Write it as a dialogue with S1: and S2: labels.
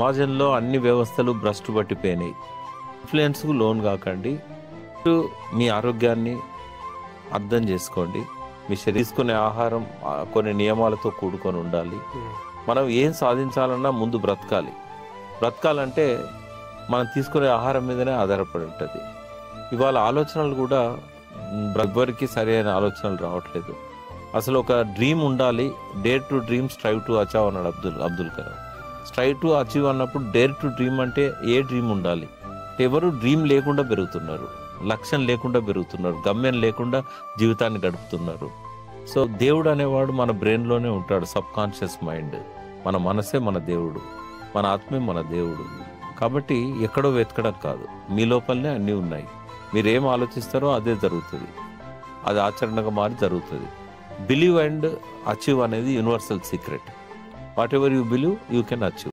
S1: సమాజంలో అన్ని వ్యవస్థలు భ్రష్టు పట్టిపోయినాయి. ఇన్ఫ్లుయెన్స్కు లోన్ కాకండి. మీ ఆరోగ్యాన్ని అర్థం చేసుకోండి. మీ తీసుకునే ఆహారం కొన్ని నియమాలతో కూడుకొని ఉండాలి. మనం ఏం సాధించాలన్నా ముందు బ్రతకాలంటే మనం తీసుకునే ఆహారం మీదనే ఆధారపడి ఉంటుంది. ఇవాళ ఆలోచనలు కూడా ఎవ్వరికి సరైన ఆలోచనలు రావట్లేదు. అసలు ఒక డ్రీమ్ ఉండాలి. Dare to dream, strive to achieve అన్నాడు Abdul Kalam. Strive to achieve అన్నప్పుడు డేర్ టు డ్రీమ్ అంటే ఏ డ్రీమ్ ఉండాలి? ఎవరు డ్రీమ్ లేకుండా పెరుగుతున్నారు, లక్ష్యం లేకుండా పెరుగుతున్నారు, గమ్యం లేకుండా జీవితాన్ని గడుపుతున్నారు. సో దేవుడు అనేవాడు మన బ్రెయిన్లోనే ఉంటాడు. సబ్ కాన్షియస్ మైండ్, మన మనసే మన దేవుడు, మన ఆత్మే మన దేవుడు. కాబట్టి ఎక్కడో వెతకడం కాదు, మీ లోపలనే అన్నీ ఉన్నాయి. మీరేం ఆలోచిస్తారో అదే జరుగుతుంది, అది ఆచరణగా మారి జరుగుతుంది. బిలీవ్ అండ్ అచీవ్ అనేది universal secret. What ever you believe you can achieve.